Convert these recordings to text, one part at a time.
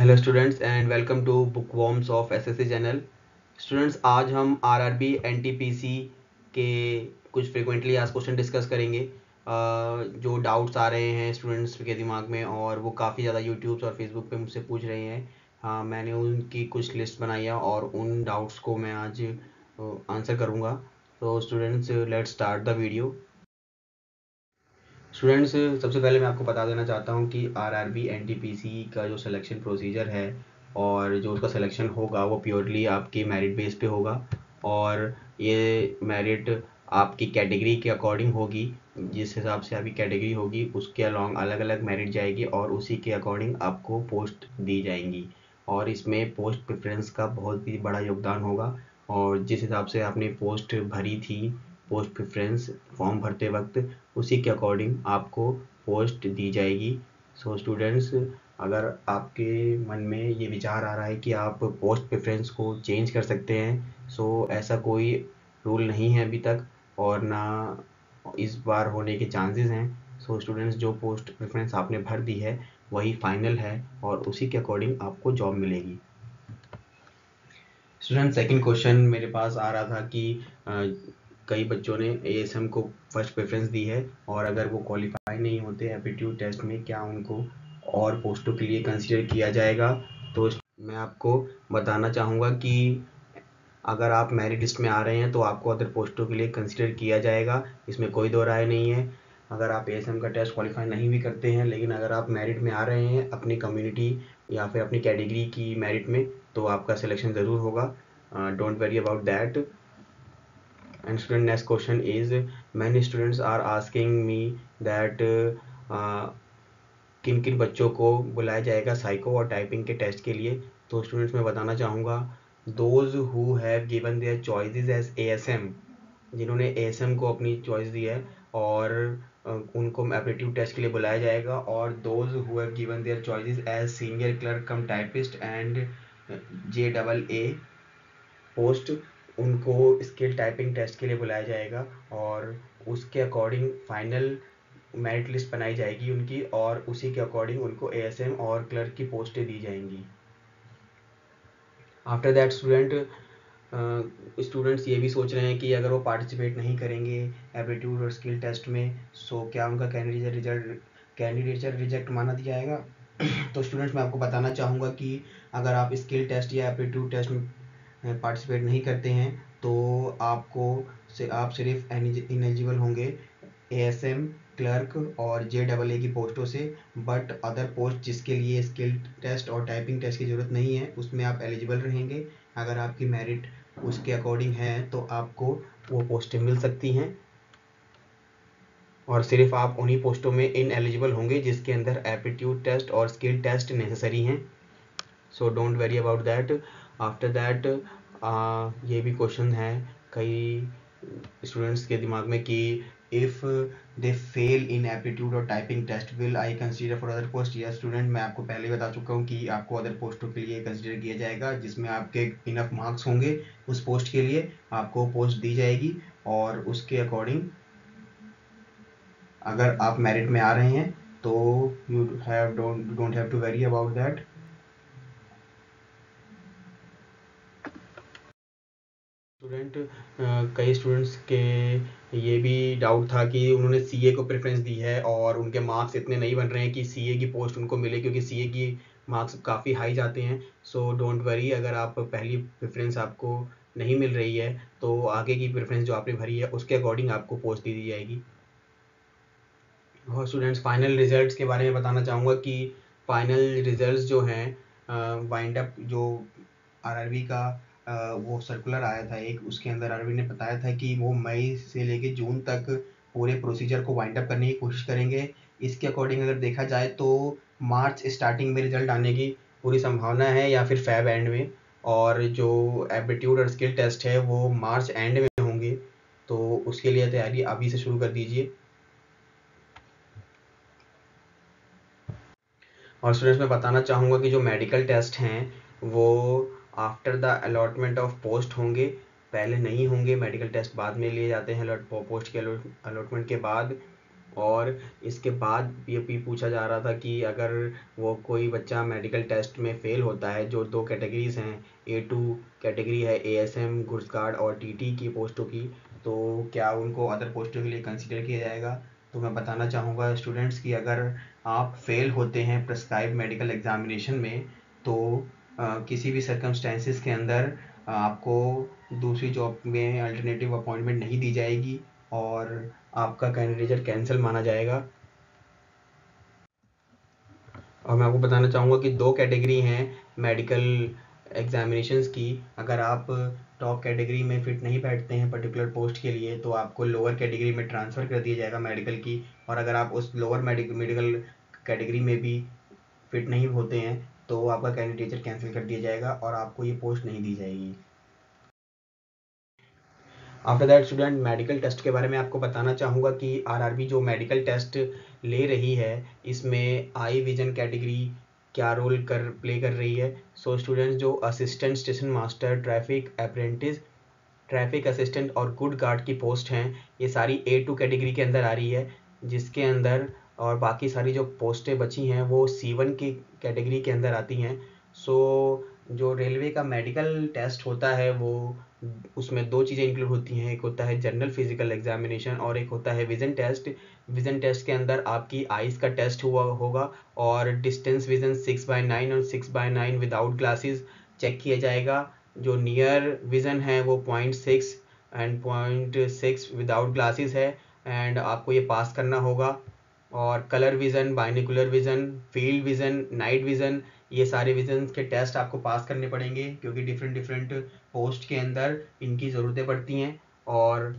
Hello students and welcome to bookworms of SSC channel. Students, आज हम RRB NTPC के कुछ फ्रिक्वेंटली आस्क्ड क्वेश्चन डिस्कस करेंगे। जो डाउट्स आ रहे हैं स्टूडेंट्स के दिमाग में और वो काफ़ी ज़्यादा यूट्यूब और फेसबुक पे मुझसे पूछ रहे हैं। मैंने उनकी कुछ लिस्ट बनाई है और उन डाउट्स को मैं आज आंसर करूँगा। तो students, let's start the video. Students, सबसे पहले मैं आपको बता देना चाहता हूँ कि आरआरबी एनटीपीसी का जो सिलेक्शन प्रोसीजर है और जो उसका सिलेक्शन होगा वो प्योरली आपके मेरिट बेस पे होगा और ये मेरिट आपकी कैटेगरी के अकॉर्डिंग होगी। जिस हिसाब से आपकी कैटेगरी होगी उसके अलॉन्ग अलग अलग मेरिट जाएगी और उसी के अकॉर्डिंग आपको पोस्ट दी जाएंगी और इसमें पोस्ट प्रेफरेंस का बहुत ही बड़ा योगदान होगा। और जिस हिसाब से आपने पोस्ट भरी थी, पोस्ट प्रेफरेंस फॉर्म भरते वक्त, उसी के अकॉर्डिंग आपको पोस्ट दी जाएगी। सो स्टूडेंट्स, अगर आपके मन में ये विचार आ रहा है कि आप पोस्ट प्रेफरेंस को चेंज कर सकते हैं, सो ऐसा कोई रूल नहीं है अभी तक और ना इस बार होने के चांसेस हैं। सो स्टूडेंट्स, जो पोस्ट प्रेफरेंस आपने भर दी है वही फाइनल है और उसी के अकॉर्डिंग आपको जॉब मिलेगी। स्टूडेंट, सेकंड क्वेश्चन मेरे पास आ रहा था कि कई बच्चों ने एएसएम को फर्स्ट प्रेफरेंस दी है और अगर वो क्वालिफाई नहीं होते एप्टीट्यूड टेस्ट में, क्या उनको और पोस्टों के लिए कंसीडर किया जाएगा? तो मैं आपको बताना चाहूँगा कि अगर आप मेरिट लिस्ट में आ रहे हैं तो आपको अदर पोस्टों के लिए कंसीडर किया जाएगा, इसमें कोई दो राय नहीं है। अगर आप एएसएम का टेस्ट क्वालिफाई नहीं भी करते हैं लेकिन अगर आप मेरिट में आ रहे हैं अपनी कम्युनिटी या फिर अपनी कैटेगरी की मेरिट में, तो आपका सिलेक्शन ज़रूर होगा। Don't worry about that. And student, next question is, many students are asking me that किन किन बच्चों को बुलाया जाएगा साइको और टाइपिंग के टेस्ट के लिए। तो स्टूडेंट्स, मैं बताना चाहूँगा, those who have given their choices as ASM, जिन्होंने एएसएम को अपनी चॉइस दी है और उनको एप्टीट्यूड टेस्ट के लिए बुलाया जाएगा। और those who have given their choices as senior clerk cum typist and JEE post, उनको स्किल टाइपिंग टेस्ट के लिए बुलाया जाएगा और उसके अकॉर्डिंग फाइनल मेरिट लिस्ट बनाई जाएगी उनकी और उसी के अकॉर्डिंग उनको एएसएम और क्लर्क की पोस्टें दी जाएंगी। आफ्टर दैट स्टूडेंट्स ये भी सोच रहे हैं कि अगर वो पार्टिसिपेट नहीं करेंगे एप्टीट्यूड और स्किल टेस्ट में, सो क्या उनका कैंडिडेचर रिजेक्ट माना जाएगा? तो स्टूडेंट्स, मैं आपको बताना चाहूँगा कि अगर आप स्किल टेस्ट या एप्टीट्यूड टेस्ट में पार्टिसिपेट नहीं करते हैं तो आप सिर्फ इनेलिजिबल होंगे एएसएम, क्लर्क और JEE की पोस्टों से। बट अदर पोस्ट जिसके लिए स्किल टेस्ट और टाइपिंग टेस्ट की ज़रूरत नहीं है उसमें आप एलिजिबल रहेंगे। अगर आपकी मेरिट उसके अकॉर्डिंग है तो आपको वो पोस्टें मिल सकती हैं और सिर्फ आप उन्हीं पोस्टों में इनएलिजिबल होंगे जिसके अंदर एप्टीट्यूड टेस्ट और स्किल टेस्ट नेसेसरी हैं। So don't very about that. After that ये भी क्वेश्चन है कई स्टूडेंट्स के दिमाग में कि if they fail in aptitude और typing test will I consider for other post? या स्टूडेंट, मैं आपको पहले ही बता चुका हूँ कि आपको अदर पोस्टों के लिए कंसीडर किया जाएगा जिसमें आपके इनफ मार्क्स होंगे, उस पोस्ट के लिए आपको पोस्ट दी जाएगी और उसके अकॉर्डिंग अगर आप मेरिट में आ रहे हैं तो you don't have to worry about that. Student, कई स्टूडेंट्स के ये भी डाउट था कि उन्होंने सीए को प्रेफरेंस दी है और उनके मार्क्स इतने नहीं बन रहे हैं कि सीए की पोस्ट उनको मिले, क्योंकि सीए की मार्क्स काफ़ी हाई जाते हैं। सो डोंट वरी, अगर आप पहली प्रेफरेंस आपको नहीं मिल रही है तो आगे की प्रेफरेंस जो आपने भरी है उसके अकॉर्डिंग आपको पोस्ट दी जाएगी। और स्टूडेंट्स, फाइनल रिजल्ट्स के बारे में बताना चाहूँगा कि फाइनल रिजल्ट्स जो हैं वाइंड अप जो आरआरबी का वो सर्कुलर आया था एक, उसके अंदर आरआरबी ने बताया था कि वो मई से लेके जून तक पूरे प्रोसीजर को वाइंड अप करने की कोशिश करेंगे। इसके अकॉर्डिंग अगर देखा जाए तो मार्च स्टार्टिंग में रिजल्ट आने की पूरी संभावना है या फिर फेब एंड में, और जो एप्टीट्यूड और स्किल टेस्ट है वो मार्च एंड में होंगे। तो उसके लिए तैयारी अभी से शुरू कर दीजिए। और स्टूडेंट्स, मैं बताना चाहूँगा कि जो मेडिकल टेस्ट हैं वो after the allotment of post होंगे, पहले नहीं होंगे। मेडिकल टेस्ट बाद में लिए जाते हैं पोस्ट के अलॉटमेंट के बाद। और इसके बाद ये भी पूछा जा रहा था कि अगर वो कोई बच्चा मेडिकल टेस्ट में फ़ेल होता है, जो 2 कैटेगरीज़ हैं, A2 कैटेगरी है ASM गुड्स गार्ड और TT की पोस्टों की, तो क्या उनको अदर पोस्टों के लिए कंसिडर किया जाएगा? तो मैं बताना चाहूँगा स्टूडेंट्स कि अगर आप फ़ेल होते हैं प्रिस्क्राइब मेडिकल एग्ज़ामिनेशन में, तो किसी भी सर्कमस्टेंसेस के अंदर आपको दूसरी जॉब में अल्टरनेटिव अपॉइंटमेंट नहीं दी जाएगी और आपका कैंडिडेट कैंसिल माना जाएगा। और मैं आपको बताना चाहूँगा कि 2 कैटेगरी हैं मेडिकल एग्जामिनेशंस की। अगर आप टॉप कैटेगरी में फिट नहीं बैठते हैं पर्टिकुलर पोस्ट के लिए, तो आपको लोअर कैटेगरी में ट्रांसफ़र कर दिया जाएगा मेडिकल की। और अगर आप उस लोअर मेडिकल कैटेगरी में भी फिट नहीं होते हैं, तो आपका कैंडिडेचर कैंसिल कर दिया जाएगा और आपको ये पोस्ट नहीं दी जाएगी। After that student, medical test के बारे में आपको बताना चाहूँगा कि आरआरबी जो मेडिकल टेस्ट ले रही है, इसमें आई विजन कैटेगरी क्या रोल प्ले कर रही है। सो स्टूडेंट्स, जो assistant station master, traffic apprentice, traffic assistant और गुड गार्ड की पोस्ट हैं, ये सारी A2 कैटेगरी के अंदर आ रही है, जिसके अंदर और बाकी सारी जो पोस्टें बची हैं वो C1 की कैटेगरी के अंदर आती हैं। सो जो रेलवे का मेडिकल टेस्ट होता है, वो उसमें 2 चीज़ें इंक्लूड होती हैं। एक होता है जनरल फिजिकल एग्जामिनेशन और एक होता है विज़न टेस्ट। विज़न टेस्ट के अंदर आपकी आइज़ का टेस्ट हुआ होगा और डिस्टेंस विज़न 6/9 और 6/9 विदाउट ग्लासेस चेक किया जाएगा। जो नियर विज़न है वो 0.6 एंड 0.6 विदाउट ग्लासेस है, एंड आपको ये पास करना होगा। और colour vision, binocular vision, field vision, night vision, ये सारे विज़न के टेस्ट आपको पास करने पड़ेंगे, क्योंकि डिफरेंट डिफरेंट पोस्ट के अंदर इनकी ज़रूरतें पड़ती हैं। और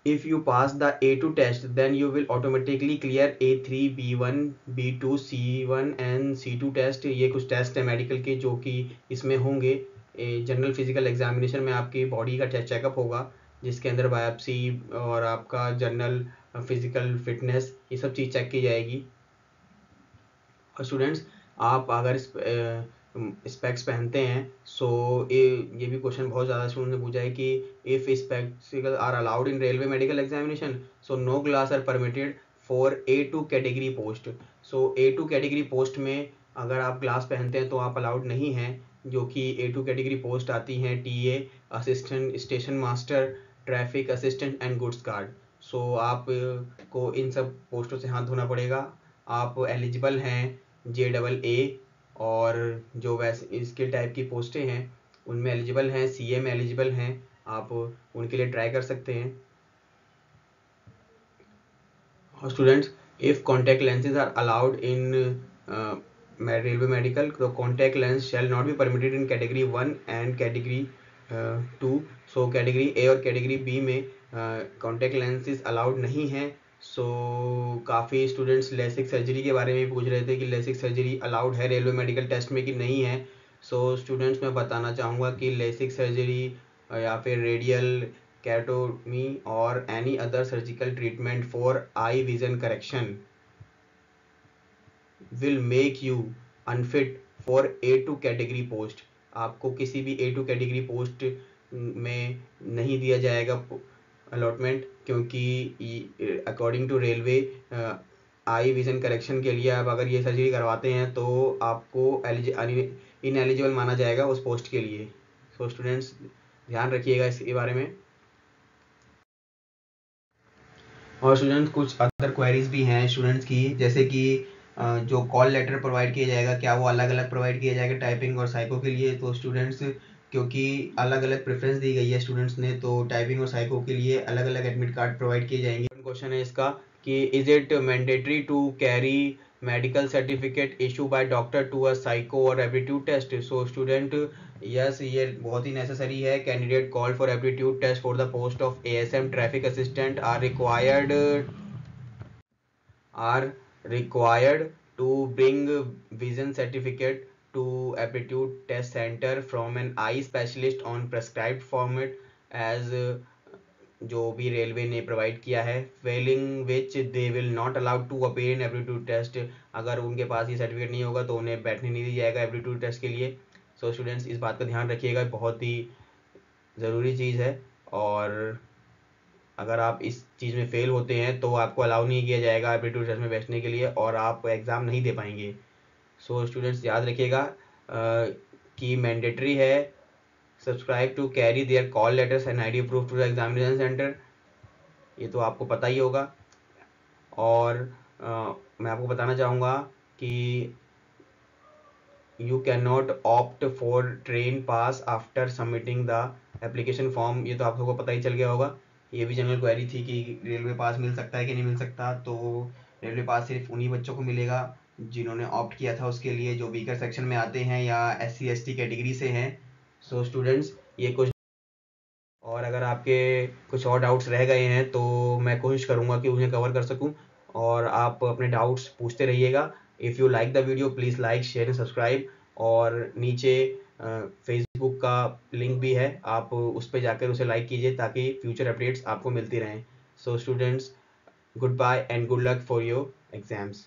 if you pass the A2 test, then you will automatically clear A3, B1, B2, C1 and C2 test. ये कुछ टेस्ट है मेडिकल के जो कि इसमें होंगे। जनरल फिजिकल एग्जामिनेशन में आपकी बॉडी का चेकअप होगा, जिसके अंदर बायोप्सी और आपका जनरल फिजिकल फिटनेस, ये सब चीज़ चेक की जाएगी। और स्टूडेंट्स, आप अगर स्पेक्स पहनते हैं, सो ये भी क्वेश्चन बहुत ज़्यादा स्टूडेंट ने पूछा है कि if spectacles are allowed in railway medical examination, so no glass are permitted for A2 category post. So A2 category post में अगर आप ग्लास पहनते हैं तो आप अलाउड नहीं हैं, जो कि A2 कैटेगरी पोस्ट आती हैं TA, assistant station master, traffic assistant and goods guard. So आप को इन सब पोस्टों से हाथ धोना पड़ेगा। आप एलिजिबल हैं JAA, और जो वैसे इसके टाइप की पोस्टें हैं उनमें एलिजिबल हैं, CA में एलिजिबल हैं, आप उनके लिए ट्राई कर सकते हैं। और students, if contact lenses are allowed in railway medical, तो contact lens shall not be permitted in category 1 and category 2। So category A और कैटेगरी B में कॉन्टैक्ट लेंसेज अलाउड नहीं हैं। सो काफ़ी स्टूडेंट्स लेसिक सर्जरी के बारे में पूछ रहे थे कि लेसिक सर्जरी अलाउड है रेलवे मेडिकल टेस्ट में कि नहीं है। सो स्टूडेंट्स, मैं बताना चाहूँगा कि लेसिक सर्जरी या फिर रेडियल कैटोमी और any other surgical treatment for I vision correction will make you unfit for A2 category post. आपको किसी भी A2 कैटेगरी पोस्ट में नहीं दिया जाएगा अलॉटमेंट, क्योंकि according to railway eye vision correction के लिए आप अगर ये सर्जरी करवाते हैं तो आपको इनएलिजिबल माना जाएगा उस पोस्ट के लिए। सो स्टूडेंट्स, ध्यान रखिएगा इसके बारे में। और स्टूडेंट्स, कुछ अदर क्वेरीज भी हैं स्टूडेंट्स की, जैसे कि जो कॉल लेटर प्रोवाइड किया जाएगा, क्या वो अलग अलग प्रोवाइड किया जाएगा टाइपिंग और साइको के लिए? तो स्टूडेंट्स, क्योंकि अलग अलग प्रेफरेंस दी गई है स्टूडेंट्स ने, तो टाइपिंग और साइको के लिए अलग अलग एडमिट कार्ड प्रोवाइड किए जाएंगे। क्वेश्चन है इसका कि is it mandatory to carry medical certificate issue by doctor to a psycho और aptitude test? So student, yes, ये बहुत ही नेसेसरी है। Candidate call for aptitude test for the post of ASM traffic assistant are required to bring vision certificate to aptitude test center from an eye specialist on prescribed format as जो भी railway ने provide किया है, failing which they will not allowed to appear in aptitude test. अगर उनके पास ये certificate नहीं होगा तो उन्हें बैठने नहीं दिया जाएगा एप्टीट्यूड टेस्ट के लिए। सो स्टूडेंट्स, इस बात का ध्यान रखिएगा, बहुत ही ज़रूरी चीज़ है। और अगर आप इस चीज़ में फेल होते हैं तो आपको अलाउ नहीं किया जाएगा एप्टीट्यूड टेस्ट में बैठने के लिए और आप एग्ज़ाम नहीं दे पाएंगे। सो स्टूडेंट्स याद रखिएगा कि मैंडेटरी है subscribe to carry their call letters and ID proof to the examination centre, ये तो आपको पता ही होगा। और मैं आपको बताना चाहूँगा कि you can not opt for train pass after submitting the application form, ये तो आप सबको पता ही चल गया होगा। ये भी जनरल क्वेरी थी कि रेलवे पास मिल सकता है कि नहीं मिल सकता। तो रेलवे पास सिर्फ उन्हीं बच्चों को मिलेगा जिन्होंने ऑप्ट किया था उसके लिए, जो वीकर सेक्शन में आते हैं या SC/ST कैटेगरी से हैं। सो स्टूडेंट्स ये कुछ, और अगर आपके कुछ और डाउट्स रह गए हैं तो मैं कोशिश करूँगा कि उन्हें कवर कर सकूँ, और आप अपने डाउट्स पूछते रहिएगा। If you like the video please like share and subscribe, और नीचे फेसबुक का लिंक भी है, आप उस पर जाकर उसे लाइक कीजिए ताकि फ्यूचर अपडेट्स आपको मिलती रहें। So students, good bye and good luck for your exams.